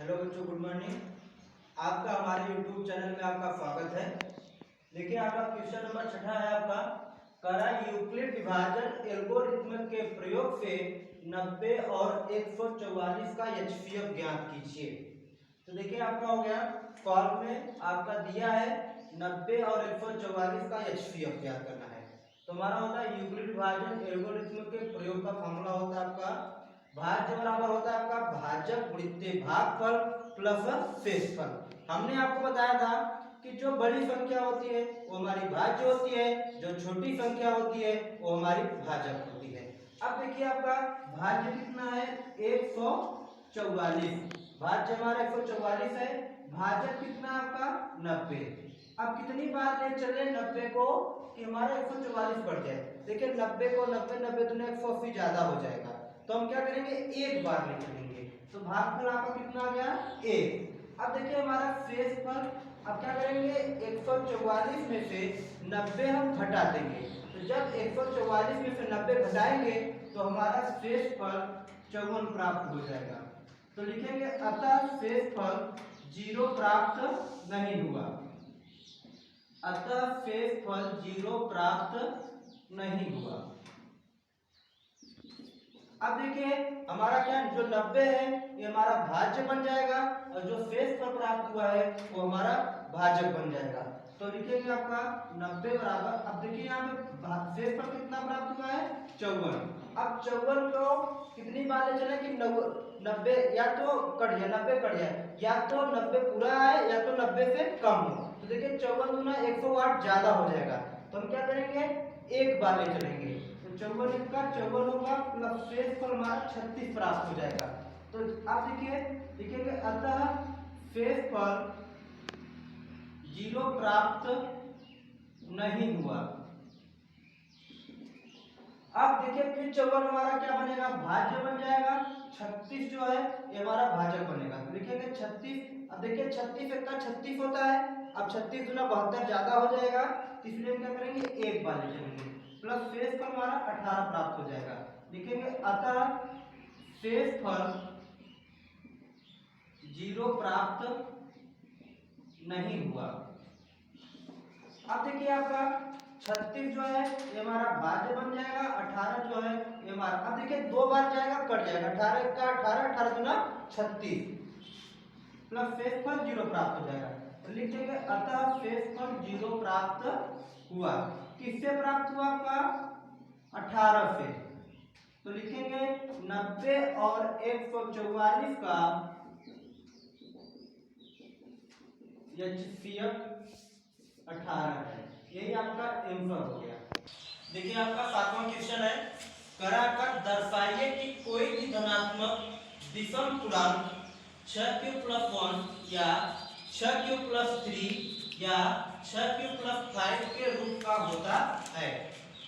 Hello बच्चों, good morning. आपका हमारे YouTube चैनल में आपका स्वागत है। देखिए आपका क्वेश्चन नंबर 6 है आपका, करा यूक्लिड विभाजन एल्गोरिथ्म के प्रयोग से 90 और 144 का एचसीएफ ज्ञात कीजिए। तो देखिए आपका हो गया, फॉर्म में आपका दिया है 90 और 144 का एचसीएफ ज्ञात करना है। तो हमारा होता है यूक्लिड विभाजन एल्गोरिथ्म के प्रयोग का फॉर्मूला होता है आपका भाज्य बराबर होता है आपका भाजक गुणित भागफल प्लस शेषफल। हमने आपको बताया था कि जो बड़ी संख्या होती है वो हमारी भाज्य होती है, जो छोटी संख्या होती है वो हमारी भाजक होती है। अब देखिए आपका भाज्य कितना है 144, भाज्य हमारा 144 है, भाजक कितना आपका 90। अब कितनी बार ले चले 90 को कि हमारा 144 बढ़ जाए। देखिए 90 को 90 90 दुना 180 ज्यादा हो जाएगा, तो हम क्या करेंगे एक बार ले चलेंगे। तो भागफल आपका कितना आ गया 1। अब देखिए हमारा शेषफल, अब क्या करेंगे 144 में से 90 हम घटा देंगे। तो जब 144 में से 90 घटाएंगे तो हमारा शेषफल 54 प्राप्त हो जाएगा। तो लिखेंगे अतः शेषफल 0 प्राप्त नहीं हुआ, अतः शेषफल 0 प्राप्त नहीं हुआ। अब देखिए हमारा क्या जो 90 है ये हमारा भाज्य बन जाएगा और जो शेषफल प्राप्त हुआ है वो हमारा भाजक बन जाएगा। तो लिखेंगे आपका 90 बराबर, अब देखिए यहाँ पे शेषफल कितना प्राप्त हुआ है 54। अब 54 को कितनी बार ले चले कि 90 या तो कट जाए, 90 कट जाए, या तो 90 पूरा है या तो 90 से कम हो। तो देखिए 54 दूना 108 ज्यादा हो जाएगा, तो हम क्या करेंगे एक बार ले चलेंगे। 54 का 54 होगा प्लस शेषफल हमारा 36 प्राप्त हो जाएगा। तो आप देखिए लिखेंगे अतः शेषफल 0 प्राप्त नहीं हुआ। अब देखिए फिर 54 हमारा क्या बनेगा भाज्य बन जाएगा, 36 जो है ये हमारा भाजक बनेगा। तो लिखेंगे 36। अब देखिए 36 का 36 होता है, अब 36 गुना 72 ज्यादा हो जाएगा, इसलिए हम क्या करेंगे एक बार ले चलेंगे प्लस शेषफल हमारा 18 प्राप्त हो जाएगा। लिखेंगे अतः शेषफल 0 प्राप्त नहीं हुआ। अब देखिए आपका 36 जो है ये हमारा भाज्य बन जाएगा, 18 जो है ये हमारा, अब देखिए दो बार जाएगा कट जाएगा, 18 का 18 18 गुना 36 प्लस शेषफल 0 प्राप्त हो जाएगा। तो लिखेंगे अतः शेषफल 0 प्राप्त हुआ। किससे प्राप्त हुआ आपका 18 से। तो लिखेंगे 90 और 144 का एचसीएफ 18 है। यही आपका आंसर हो गया। देखिए आपका 7वां क्वेश्चन है, कराकर दर्शाइए कि कोई भी धनात्मक विषम पूर्णांक 6q+1 या 6q+3 या 6q+5 के रूप का होता है।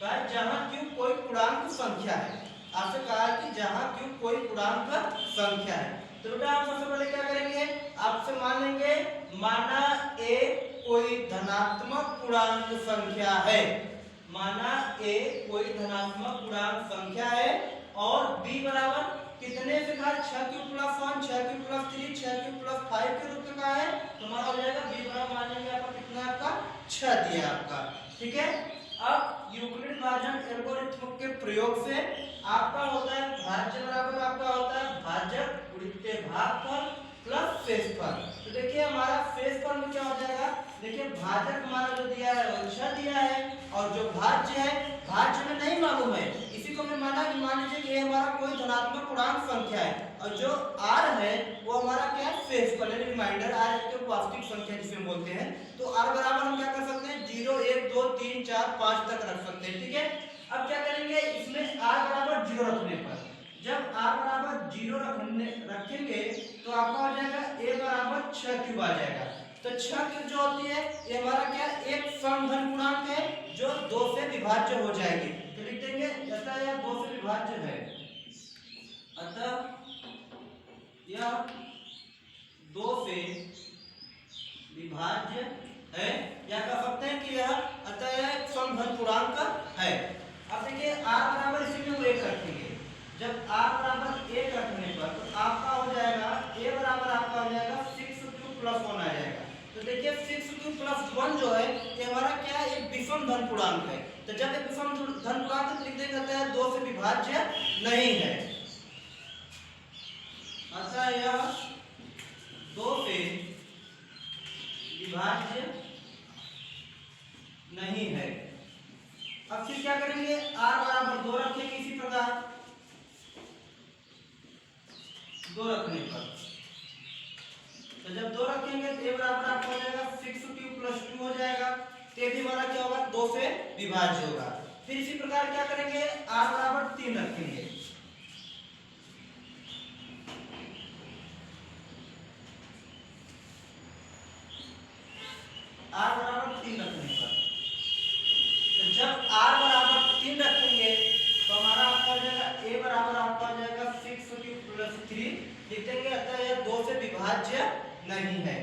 जहां q कोई पूर्णांक संख्या है, आपसे कहा है कि जहां q कोई पूर्णांक संख्या है। तो बेटा आप सबसे पहले क्या करेंगे, आपसे मान लेंगे माना a कोई धनात्मक पूर्णांक संख्या है, माना a कोई धनात्मक पूर्णांक संख्या है और b बराबर कितने से कहा 6q+1 6q+3 6q+5 के रूप का है। तो हमारा हो जाएगा b बराबर मान लेंगे आपका कितना, आपका 6 दिया आपका, ठीक है। अब यूक्लिड विभाजन एल्गोरिथ्म के प्रयोग से आपका होता है भाज्य बराबर आपका होता है भाजक गुणित भागफल प्लस शेषफल। तो देखिए हमारा शेषफल में क्या हो जाएगा, देखिए भाजक हमारा जो दिया है वो 6 दिया है और जो भाज्य है भाज्य में नहीं मालूम है, इसी को हमने माना कि मान लीजिए कि ये हमारा कोई धनात्मक पूर्णांक संख्या है और जो r है वो हमारा क्या है शेषफल यानी रिमाइंडर, r एक वास्तविक संख्या जिसे हम बोलते हैं। तो r बराबर हम क्या कर सकते हैं 0 1 2 3 4 5 तक रख सकते हैं, ठीक है। अब क्या करेंगे इसमें r बराबर 0 रखने पर, जब r बराबर 0 रखेंगे तो आपका हो जाएगा a बराबर 6q आ जाएगा। तो 6q जो होती है ये हमारा क्या एक समधन पूर्णांक है जो 2 से विभाज्य हो जाएगी। तो लिख देंगे अतः यह 2 से विभाज्य है, अतः यह 2 से विभाज्य है, या कह सकते हैं कि यह अतः यह एक समधन पूर्णांक है। अब देखिए r बराबर इसी में 1 रखेंगे, जब r बराबर 1 रखने पर तो आपका हो जाएगा a बराबर आपका हो प्लस 1 आ जाएगा। तो देखिए 6 प्लस 1 जो है ये हमारा क्या है, एक विषम धन पूर्णांक है। तो जब एक विषम धन पूर्णांक लिख देंगे तो 2 से विभाज्य नहीं है, अतः यह 2 से विभाज्य नहीं है। अब फिर क्या करेंगे, r बराबर 2 रखेंगे इसी प्रकार, 2 रखने पर तो जब 2 रखेंगे तो a बराबर आपका हो जाएगा 6 प्लस 2 हो जाएगा। तो ये भी हमारा क्या होगा, 2 से विभाज्य होगा। फिर इसी प्रकार क्या करेंगे, r बराबर 3 रखेंगे, r बराबर 3 रखने पर तो जब r बराबर 3 रखेंगे तो हमारा आपका हो जाएगा a बराबर आपका हो जाएगा 6 प्लस 3 लिख देंगे, अतः यह 2 से विभाज्य नहीं है।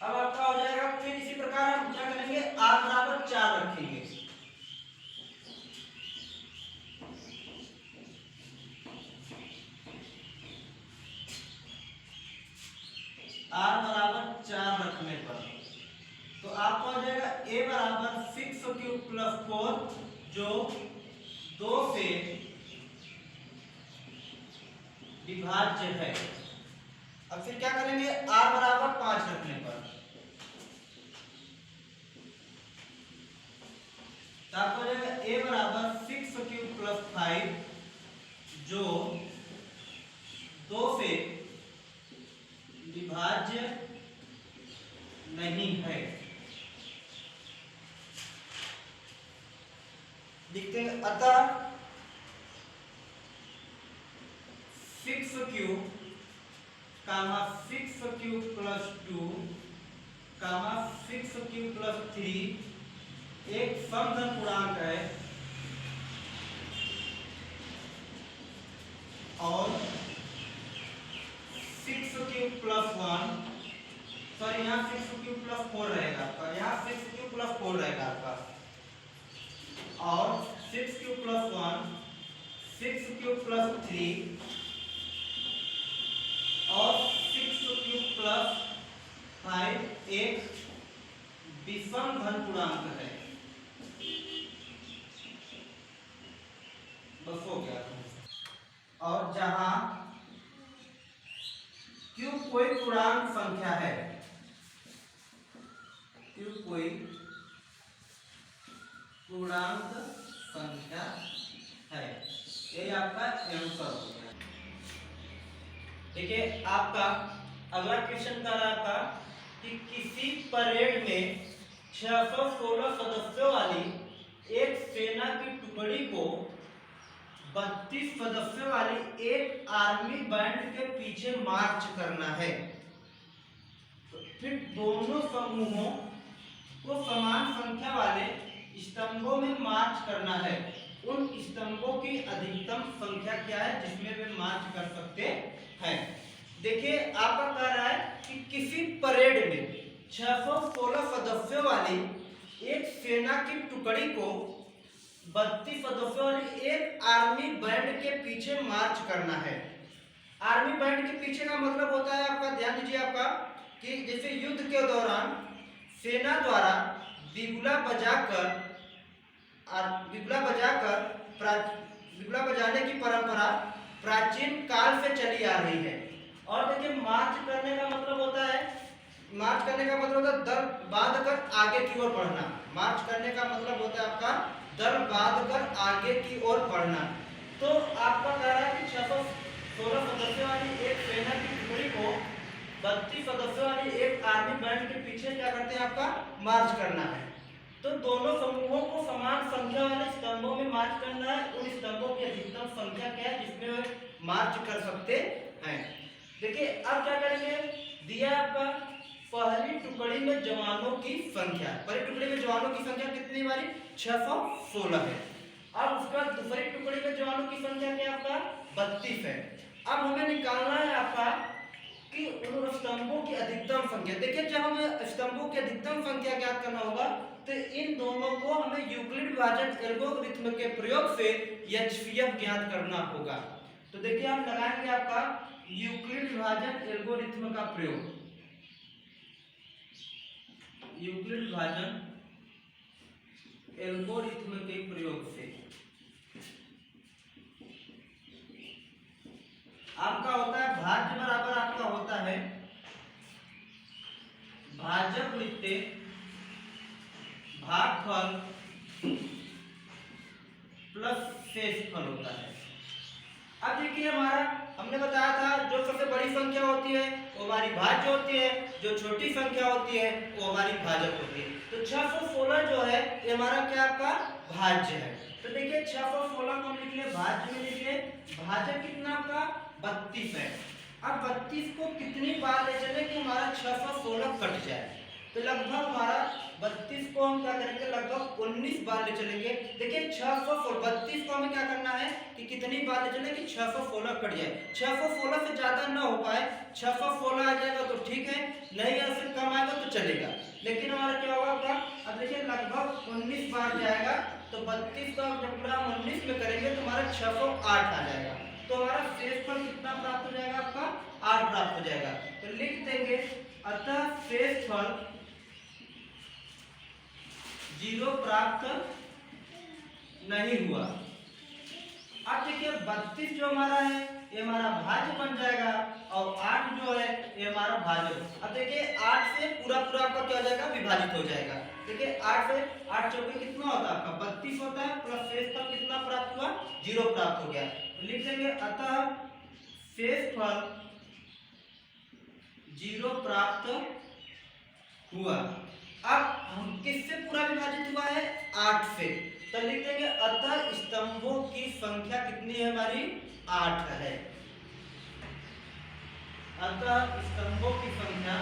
अब आपका हो जाएगा, फिर इसी प्रकार हम क्या करेंगे, r बराबर 4 रखेंगे, r बराबर 4 रखने पर तो आपका हो जाएगा a बराबर 6 प्लस 4 जो 2 से विभाज्य है। अब फिर क्या करेंगे, r बराबर 5 रखने पर तो आपको हो जाएगा a बराबर 6 प्लस 5 जो 2 से विभाज्य नहीं है। लिखते हैं, अतः 6 कामा 6 प्लस 2 कामा 6 प्लस 3 एक समधन पूर्णांक है और 6 प्लस 1 सॉरी यहाँ 6 प्लस 4 रहेगा आपका, यहाँ 6 प्लस 4 रहेगा आपका और 6 प्लस 1 6 प्लस 3 और 6 प्लस 5 एक विषम धन पूर्णांक है। बस हो गया। और जहां q कोई पूर्णांक संख्या है, q कोई पूर्णांक संख्या है, ये आपका आंसर हो गया। देखिए आपका अगला क्वेश्चन कर रहा था कि किसी परेड में 616 सदस्यों वाली एक सेना की टुकड़ी को 32 सदस्यों वाली एक आर्मी बैंड के पीछे मार्च करना है। तो फिर दोनों समूहों को समान संख्या वाले स्तंभों में मार्च करना है। उन स्तंभों की अधिकतम संख्या क्या है जिसमें वे मार्च कर सकते हैं। देखिए आपका कह रहा है कि किसी परेड में 616 सदस्यों वाली एक सेना की टुकड़ी को 32 सदस्यों वाली एक आर्मी बैंड के पीछे मार्च करना है। आर्मी बैंड के पीछे का मतलब होता है आपका, ध्यान दीजिए आपका, कि जैसे युद्ध के दौरान सेना द्वारा बिगुला बजाने की परंपरा प्राचीन काल से चली आ रही है। और देखिए मार्च करने का मतलब होता है, दल बांध कर आगे की ओर बढ़ना। मार्च करने का मतलब होता है आपका दल बांध कर आगे की ओर बढ़ना। तो आपका कह रहा है कि 616 सदस्यों वाली एक सेना की टुकड़ी को 32 सदस्यों वाली एक आर्मी बैंड के पीछे क्या करते हैं, आपका मार्च करना है। तो दोनों समूहों को समान संख्या वाले स्तंभों में मार्च करना है। उन स्तंभों की अधिकतम संख्या क्या है जिसमें वे मार्च कर सकते हैं। देखिए अब क्या करेंगे, दिया आपका पहली टुकड़ी में जवानों की संख्या, पहली टुकड़ी में जवानों की संख्या कितनी वाली 616 है। अब उसका दूसरी टुकड़ी में जवानों की संख्या क्या आपका 32 है। अब हमें निकालना है आपका कि उन स्तंभों की अधिकतम संख्या। देखिए जब हमें स्तंभों की अधिकतम संख्या ज्ञात करना होगा तो इन दोनों को हमें यूक्लिड विभाजन एल्गोरिथ्म के प्रयोग से एचसीएफ ज्ञात करना होगा। तो देखिए हम लगाएंगे आपका यूक्लिड विभाजन एल्गोरिथ्म का प्रयोग। यूक्लिड विभाजन एल्गोरिथ्म के प्रयोग से आपका होता है भाज्य बराबर आपका होता है भाजक लिखते भागफल प्लस शेषफल होता है। अब देखिए हमारा हमने बताया था जो सबसे बड़ी संख्या होती है वो हमारी भाज्य होती है, जो छोटी संख्या होती है वो हमारी भाजक होती है। तो 616 जो है ये हमारा क्या आपका भाज्य है। तो देखिए 616 को हम लिख ले भाज्य में लिख ले, भाजक कितना आपका 32 है। अब 32 को कितनी बार ले चले कि हमारा 616 कट जाए। तो लगभग हमारा 32 को हम क्या करेंगे लगभग 19 बार ले चलेंगे। देखिए 632 को हमें क्या करना है कि कितनी बार ले चले कि 616 कट जाए। 616 से ज्यादा ना हो पाए, 616 आ जाएगा तो ठीक है, नहीं उससे कम आएगा तो चलेगा। लेकिन हमारा क्या होगा अब देखिए लगभग 19 बार जाएगा। तो 32 को जब पूरा 19 में करेंगे तो हमारा 608 आ जाएगा। तो हमारा शेषफल कितना प्राप्त हो जाएगा आपका 8 प्राप्त हो जाएगा। तो लिख देंगे अतः शेषफल 0 प्राप्त नहीं हुआ। अब देखिए 32 जो हमारा है ये हमारा भाज्य बन जाएगा और 8 जो है ये हमारा भाजक। अब देखिए 8 से पूरा आपका क्या हो जाएगा विभाजित हो जाएगा। देखिए 8 से 8 चौके कितना होता है आपका 32 होता है, प्लस शेषफल कितना प्राप्त हुआ 0 प्राप्त हो गया। तो लिख देंगे अतः शेषफल 0 प्राप्त हुआ। अब हम किससे पूरा विभाजित हुआ है 8 से। तो लिख देंगे अतः स्तंभों की संख्या कितनी है हमारी 8 है। अतः स्तंभों की संख्या